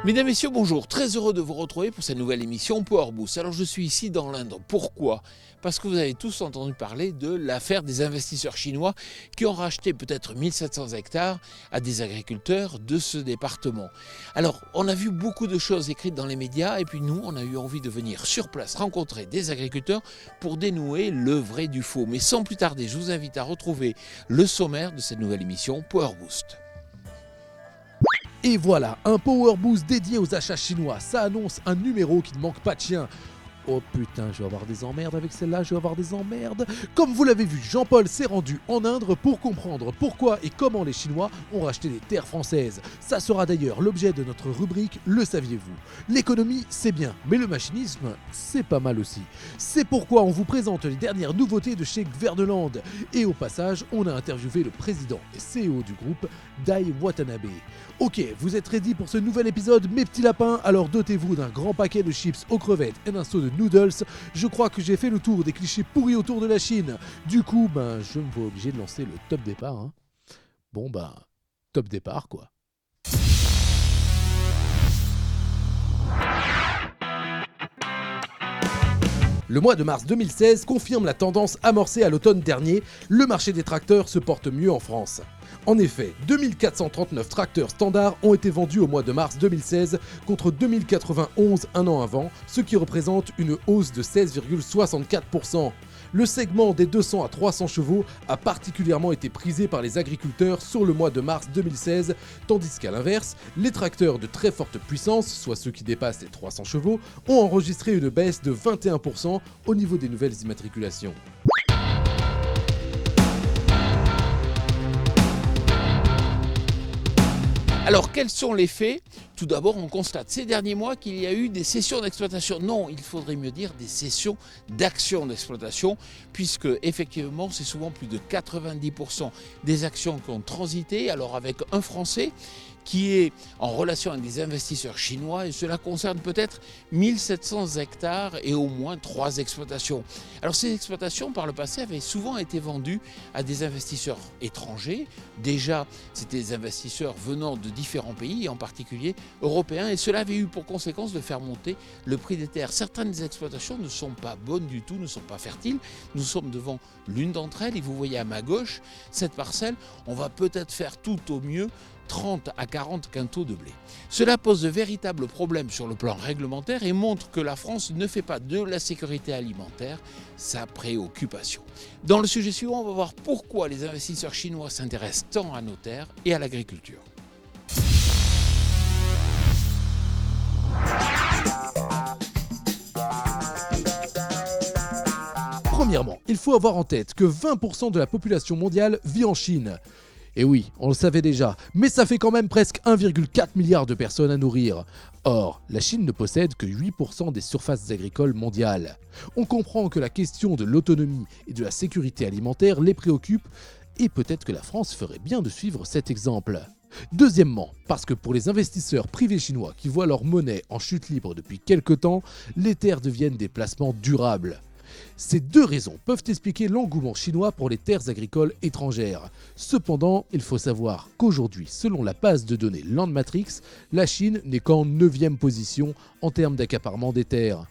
Mesdames, Messieurs, bonjour. Très heureux de vous retrouver pour cette nouvelle émission Power Boost. Alors je suis ici dans l'Indre. Pourquoi ? Parce que vous avez tous entendu parler de l'affaire des investisseurs chinois qui ont racheté peut-être 1700 hectares à des agriculteurs de ce département. Alors on a vu beaucoup de choses écrites dans les médias et puis nous on a eu envie de venir sur place rencontrer des agriculteurs pour dénouer le vrai du faux. Mais sans plus tarder, je vous invite à retrouver le sommaire de cette nouvelle émission Power Boost. Et voilà, un Power Boost dédié aux achats chinois. Ça annonce un numéro qui ne manque pas de chien. Oh putain, je vais avoir des emmerdes avec celle-là, je vais avoir des emmerdes. Comme vous l'avez vu, Jean-Paul s'est rendu en Indre pour comprendre pourquoi et comment les Chinois ont racheté des terres françaises. Ça sera d'ailleurs l'objet de notre rubrique Le saviez-vous ? L'économie, c'est bien, mais le machinisme, c'est pas mal aussi. C'est pourquoi on vous présente les dernières nouveautés de chez Gverneland. Et au passage, on a interviewé le président et CEO du groupe, Dai Watanabe. Ok, vous êtes ready pour ce nouvel épisode, mes petits lapins? Alors dotez-vous d'un grand paquet de chips aux crevettes et d'un seau de noodles. Je crois que j'ai fait le tour des clichés pourris autour de la Chine. Du coup, je me vois obligé de lancer le top départ. Hein. Bon, top départ quoi. Le mois de mars 2016 confirme la tendance amorcée à l'automne dernier, le marché des tracteurs se porte mieux en France. En effet, 2439 tracteurs standards ont été vendus au mois de mars 2016 contre 2091 un an avant, ce qui représente une hausse de 16,64%. Le segment des 200 à 300 chevaux a particulièrement été prisé par les agriculteurs sur le mois de mars 2016, tandis qu'à l'inverse, les tracteurs de très forte puissance, soit ceux qui dépassent les 300 chevaux, ont enregistré une baisse de 21% au niveau des nouvelles immatriculations. Alors, quels sont les faits ? Tout d'abord, on constate ces derniers mois qu'il y a eu des cessions d'exploitation. Non, il faudrait mieux dire des cessions d'actions d'exploitation, puisque effectivement, c'est souvent plus de 90% des actions qui ont transité. Alors, avec un Français qui est en relation avec des investisseurs chinois, et cela concerne peut-être 1700 hectares et au moins 3 exploitations. Alors ces exploitations, par le passé, avaient souvent été vendues à des investisseurs étrangers. Déjà, c'était des investisseurs venant de différents pays, en particulier européens, et cela avait eu pour conséquence de faire monter le prix des terres. Certaines des exploitations ne sont pas bonnes du tout, ne sont pas fertiles. Nous sommes devant l'une d'entre elles, et vous voyez à ma gauche, cette parcelle, on va peut-être faire tout au mieux 30 à 40 quintaux de blé. Cela pose de véritables problèmes sur le plan réglementaire et montre que la France ne fait pas de la sécurité alimentaire sa préoccupation. Dans le sujet suivant, on va voir pourquoi les investisseurs chinois s'intéressent tant à nos terres et à l'agriculture. Premièrement, il faut avoir en tête que 20% de la population mondiale vit en Chine. Et oui, on le savait déjà, mais ça fait quand même presque 1,4 milliard de personnes à nourrir. Or, la Chine ne possède que 8% des surfaces agricoles mondiales. On comprend que la question de l'autonomie et de la sécurité alimentaire les préoccupe, et peut-être que la France ferait bien de suivre cet exemple. Deuxièmement, parce que pour les investisseurs privés chinois qui voient leur monnaie en chute libre depuis quelque temps, les terres deviennent des placements durables. Ces deux raisons peuvent expliquer l'engouement chinois pour les terres agricoles étrangères. Cependant, il faut savoir qu'aujourd'hui, selon la base de données Landmatrix, la Chine n'est qu'en 9e position en termes d'accaparement des terres.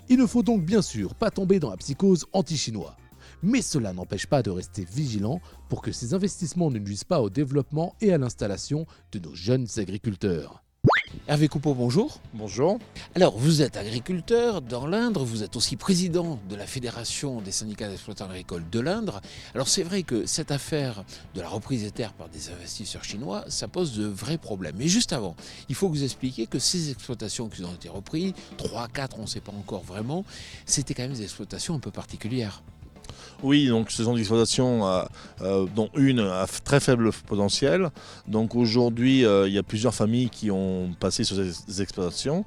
Il ne faut donc bien sûr pas tomber dans la psychose anti-chinois. Mais cela n'empêche pas de rester vigilant pour que ces investissements ne nuisent pas au développement et à l'installation de nos jeunes agriculteurs. Hervé Coupeau, bonjour. Bonjour. Alors, vous êtes agriculteur dans l'Indre, vous êtes aussi président de la Fédération des syndicats d'exploitants agricoles de l'Indre. Alors, c'est vrai que cette affaire de la reprise des terres par des investisseurs chinois, ça pose de vrais problèmes. Mais juste avant, il faut vous expliquer que ces exploitations qui ont été reprises, 3, 4, on ne sait pas encore vraiment, c'était quand même des exploitations un peu particulières. Oui, donc ce sont des exploitations dont une a très faible potentiel. Donc aujourd'hui, il y a plusieurs familles qui ont passé sur ces exploitations,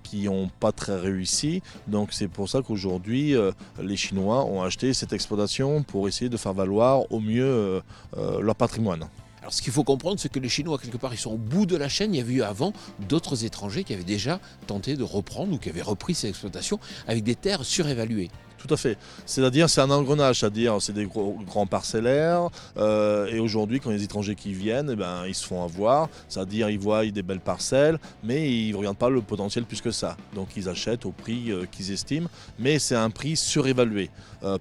qui n'ont pas très réussi. Donc c'est pour ça qu'aujourd'hui, les Chinois ont acheté cette exploitation pour essayer de faire valoir au mieux leur patrimoine. Alors ce qu'il faut comprendre, c'est que les Chinois, quelque part, ils sont au bout de la chaîne. Il y avait eu avant d'autres étrangers qui avaient déjà tenté de reprendre ou qui avaient repris ces exploitations avec des terres surévaluées. Tout à fait. C'est-à-dire, c'est un engrenage, c'est-à-dire, c'est des grands parcellaires. Et aujourd'hui, quand les étrangers qui viennent, eh ben, ils se font avoir. C'est-à-dire, ils voient des belles parcelles, mais ils ne regardent pas le potentiel plus que ça. Donc, ils achètent au prix qu'ils estiment. Mais c'est un prix surévalué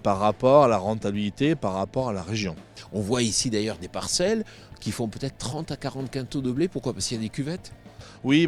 par rapport à la rentabilité, par rapport à la région. On voit ici d'ailleurs des parcelles qui font peut-être 30 à 40 quintaux de blé. Pourquoi? Parce qu'il y a des cuvettes. Oui,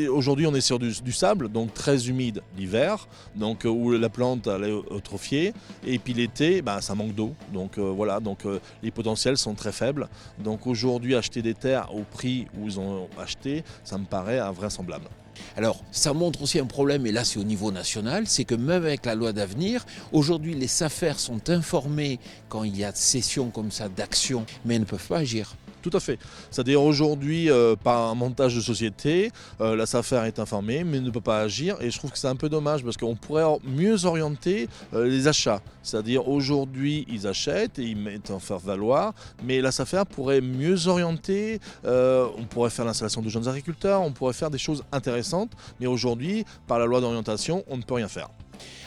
aujourd'hui on est sur du sable, donc très humide l'hiver, donc où la plante elle est eutrophiée, et puis l'été, ça manque d'eau, donc voilà, donc les potentiels sont très faibles. Donc aujourd'hui acheter des terres au prix où ils ont acheté, ça me paraît invraisemblable. Alors, ça montre aussi un problème, et là c'est au niveau national, c'est que même avec la loi d'avenir, aujourd'hui les SAFER sont informés quand il y a cession comme ça d'actions, mais elles ne peuvent pas agir. Tout à fait. C'est-à-dire aujourd'hui, par un montage de société, la SAFER est informée mais ne peut pas agir, et je trouve que c'est un peu dommage parce qu'on pourrait mieux orienter les achats. C'est-à-dire aujourd'hui ils achètent et ils mettent en faire valoir, mais la SAFER pourrait mieux orienter, on pourrait faire l'installation de jeunes agriculteurs, on pourrait faire des choses intéressantes, mais aujourd'hui par la loi d'orientation on ne peut rien faire.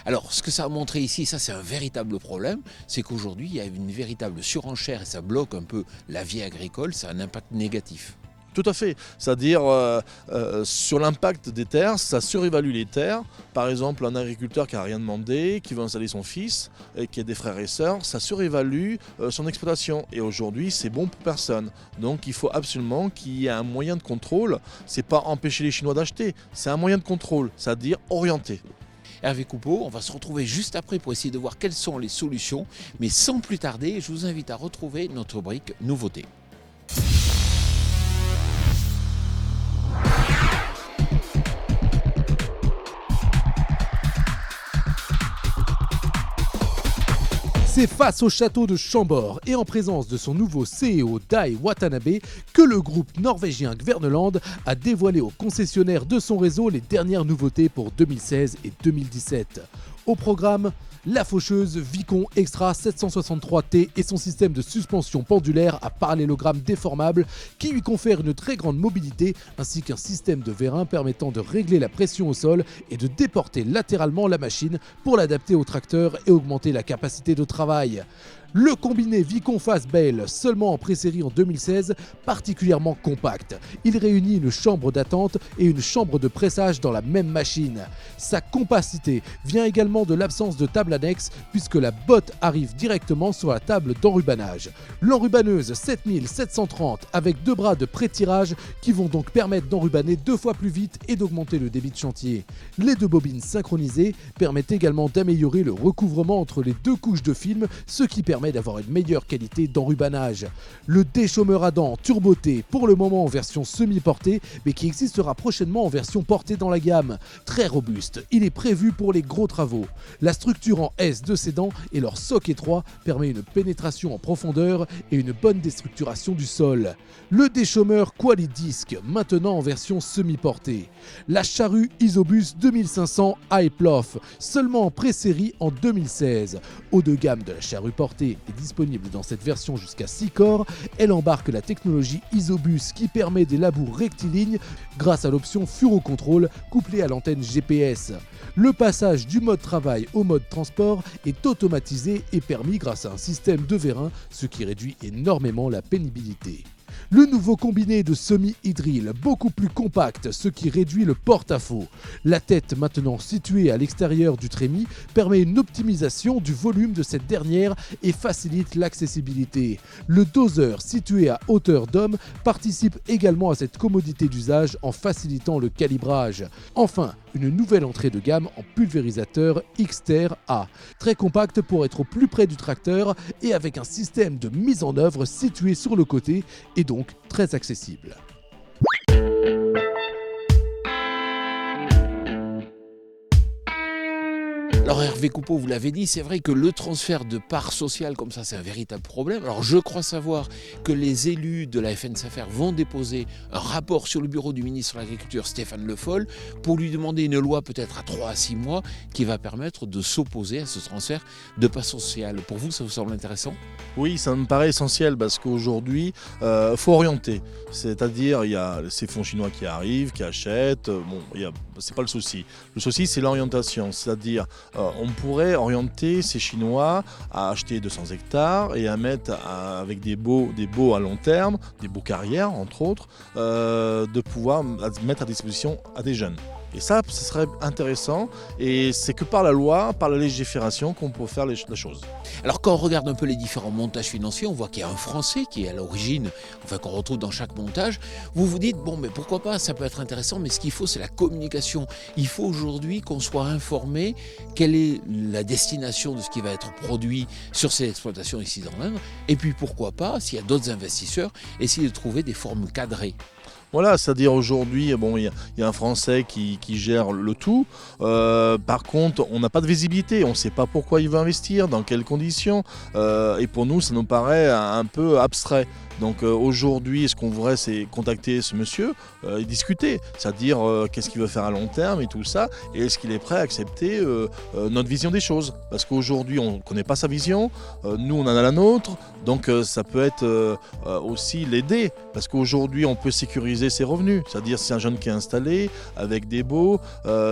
Alors, ce que ça a montré ici, ça c'est un véritable problème, c'est qu'aujourd'hui il y a une véritable surenchère et ça bloque un peu la vie agricole, ça a un impact négatif. Tout à fait, c'est-à-dire sur l'impact des terres, ça surévalue les terres. Par exemple, un agriculteur qui n'a rien demandé, qui veut installer son fils, et qui a des frères et sœurs, ça surévalue son exploitation. Et aujourd'hui, c'est bon pour personne. Donc il faut absolument qu'il y ait un moyen de contrôle. C'est pas empêcher les Chinois d'acheter, c'est un moyen de contrôle, c'est-à-dire orienter. Hervé Coupeau, on va se retrouver juste après pour essayer de voir quelles sont les solutions. Mais sans plus tarder, je vous invite à retrouver notre rubrique Nouveautés. C'est face au château de Chambord et en présence de son nouveau CEO Dai Watanabe que le groupe norvégien Kverneland a dévoilé aux concessionnaires de son réseau les dernières nouveautés pour 2016 et 2017. Au programme, la faucheuse Vicon Extra 763T et son système de suspension pendulaire à parallélogramme déformable qui lui confère une très grande mobilité ainsi qu'un système de vérin permettant de régler la pression au sol et de déporter latéralement la machine pour l'adapter au tracteur et augmenter la capacité de travail. Le combiné Vicon Fast Bale, seulement en pré-série en 2016, particulièrement compact. Il réunit une chambre d'attente et une chambre de pressage dans la même machine. Sa compacité vient également de l'absence de table annexe puisque la botte arrive directement sur la table d'enrubanage. L'enrubaneuse 7730 avec 2 bras de pré-tirage qui vont donc permettre d'enrubaner 2 fois plus vite et d'augmenter le débit de chantier. Les 2 bobines synchronisées permettent également d'améliorer le recouvrement entre les 2 couches de film, ce qui permet d'avoir une meilleure qualité d'enrubanage. Le déchômeur à dents turboté, pour le moment en version semi-portée, mais qui existera prochainement en version portée dans la gamme. Très robuste, il est prévu pour les gros travaux. La structure en S de ses dents et leur soc étroit permet une pénétration en profondeur et une bonne déstructuration du sol. Le déchômeur Qualidisc, maintenant en version semi-portée. La charrue Isobus 2500 Hyplof, seulement en pré-série en 2016. Haut de gamme de la charrue portée est disponible dans cette version jusqu'à 6 corps. Elle embarque la technologie Isobus qui permet des labours rectilignes grâce à l'option Furocontrol couplée à l'antenne GPS. Le passage du mode travail au mode transport est automatisé et permis grâce à un système de vérin, ce qui réduit énormément la pénibilité. Le nouveau combiné de semi-hydril, beaucoup plus compact, ce qui réduit le porte-à-faux. La tête maintenant située à l'extérieur du trémie permet une optimisation du volume de cette dernière et facilite l'accessibilité. Le doseur situé à hauteur d'homme participe également à cette commodité d'usage en facilitant le calibrage. Enfin, une nouvelle entrée de gamme en pulvérisateur Xter A, très compact pour être au plus près du tracteur et avec un système de mise en œuvre situé sur le côté et donc très accessible. Alors Hervé Coupeau, vous l'avez dit, c'est vrai que le transfert de parts sociales comme ça, c'est un véritable problème. Alors je crois savoir que les élus de la FNSAFER vont déposer un rapport sur le bureau du ministre de l'Agriculture, Stéphane Le Foll, pour lui demander une loi peut-être à 3 à 6 mois qui va permettre de s'opposer à ce transfert de parts sociales. Pour vous, ça vous semble intéressant ? Oui, ça me paraît essentiel parce qu'aujourd'hui, faut orienter. C'est-à-dire, il y a ces fonds chinois qui arrivent, qui achètent. C'est pas le souci. Le souci, c'est l'orientation. C'est-à-dire, on pourrait orienter ces Chinois à acheter 200 hectares et à mettre avec des baux à long terme, des baux carrières entre autres, de pouvoir mettre à disposition à des jeunes. Et ça, ce serait intéressant, et c'est que par la loi, par la légifération qu'on peut faire la chose. Alors quand on regarde un peu les différents montages financiers, on voit qu'il y a un Français qui est à l'origine, enfin qu'on retrouve dans chaque montage. Vous vous dites, bon mais pourquoi pas, ça peut être intéressant, mais ce qu'il faut c'est la communication. Il faut aujourd'hui qu'on soit informé quelle est la destination de ce qui va être produit sur ces exploitations ici dans l'Indre, et puis pourquoi pas, s'il y a d'autres investisseurs, essayer de trouver des formes cadrées. Voilà, c'est-à-dire aujourd'hui, bon, il y a un Français qui gère le tout. Par contre, on n'a pas de visibilité, on ne sait pas pourquoi il veut investir, dans quelles conditions. Et pour nous, ça nous paraît un peu abstrait. Donc aujourd'hui, ce qu'on voudrait, c'est contacter ce monsieur et discuter, c'est-à-dire qu'est-ce qu'il veut faire à long terme et tout ça, et est-ce qu'il est prêt à accepter notre vision des choses. Parce qu'aujourd'hui, on ne connaît pas sa vision, nous on en a la nôtre, donc ça peut être aussi l'aider, parce qu'aujourd'hui on peut sécuriser ses revenus, c'est-à-dire c'est un jeune qui est installé avec des baux,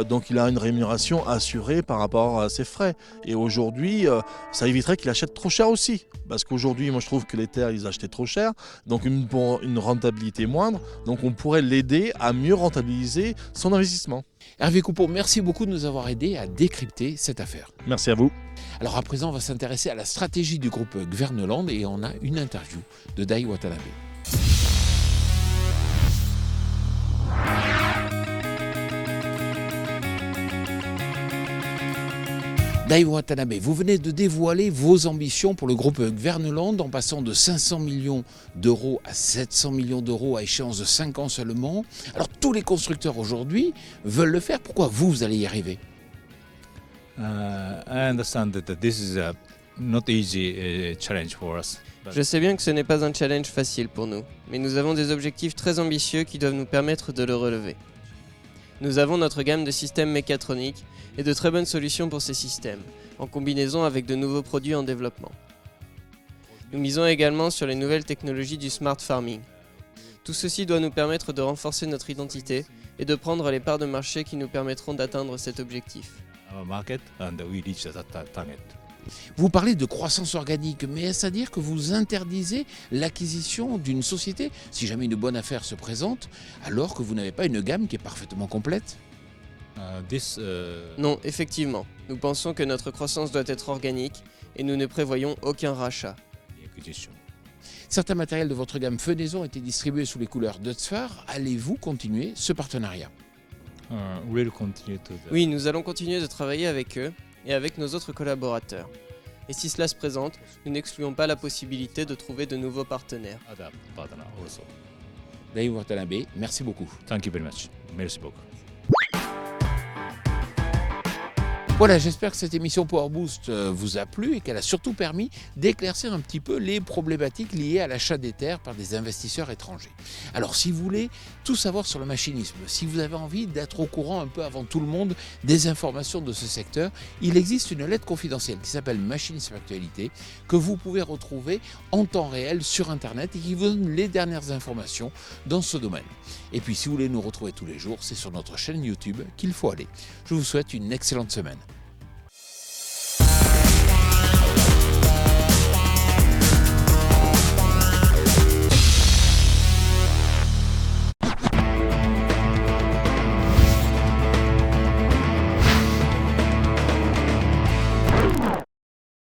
donc il a une rémunération assurée par rapport à ses frais. Et aujourd'hui, ça éviterait qu'il achète trop cher aussi, parce qu'aujourd'hui, moi je trouve que les terres, ils achetaient trop cher, donc pour une rentabilité moindre, donc on pourrait l'aider à mieux rentabiliser son investissement. Hervé Coupeau, merci beaucoup de nous avoir aidés à décrypter cette affaire. Merci à vous. Alors à présent, on va s'intéresser à la stratégie du groupe Gverneland et on a une interview de Dai Watanabe. Dai Watanabe, vous venez de dévoiler vos ambitions pour le groupe Gverneland en passant de 500 millions d'euros à 700 millions d'euros à échéance de 5 ans seulement. Alors tous les constructeurs aujourd'hui veulent le faire, pourquoi vous allez y arriver? I understand that this is a not easy challenge for us. Je sais bien que ce n'est pas un challenge facile pour nous, mais nous avons des objectifs très ambitieux qui doivent nous permettre de le relever. Nous avons notre gamme de systèmes mécatroniques et de très bonnes solutions pour ces systèmes, en combinaison avec de nouveaux produits en développement. Nous misons également sur les nouvelles technologies du smart farming. Tout ceci doit nous permettre de renforcer notre identité et de prendre les parts de marché qui nous permettront d'atteindre cet objectif. Our market and we reach that target. Vous parlez de croissance organique, mais est-ce à dire que vous interdisez l'acquisition d'une société si jamais une bonne affaire se présente, alors que vous n'avez pas une gamme qui est parfaitement complète? Non, effectivement, nous pensons que notre croissance doit être organique et nous ne prévoyons aucun rachat. Certains matériels de votre gamme Fenaison étaient distribués sous les couleurs Dutzfar. Allez-vous continuer ce partenariat? Oui, nous allons continuer de travailler avec eux et avec nos autres collaborateurs. Et si cela se présente, nous n'excluons pas la possibilité de trouver de nouveaux partenaires. Dai Watanabe, merci beaucoup. Thank you very much. Merci beaucoup. Voilà, j'espère que cette émission Power Boost vous a plu et qu'elle a surtout permis d'éclaircir un petit peu les problématiques liées à l'achat des terres par des investisseurs étrangers. Alors si vous voulez tout savoir sur le machinisme, si vous avez envie d'être au courant un peu avant tout le monde des informations de ce secteur, il existe une lettre confidentielle qui s'appelle Machinisme Actualité que vous pouvez retrouver en temps réel sur Internet et qui vous donne les dernières informations dans ce domaine. Et puis si vous voulez nous retrouver tous les jours, c'est sur notre chaîne YouTube qu'il faut aller. Je vous souhaite une excellente semaine.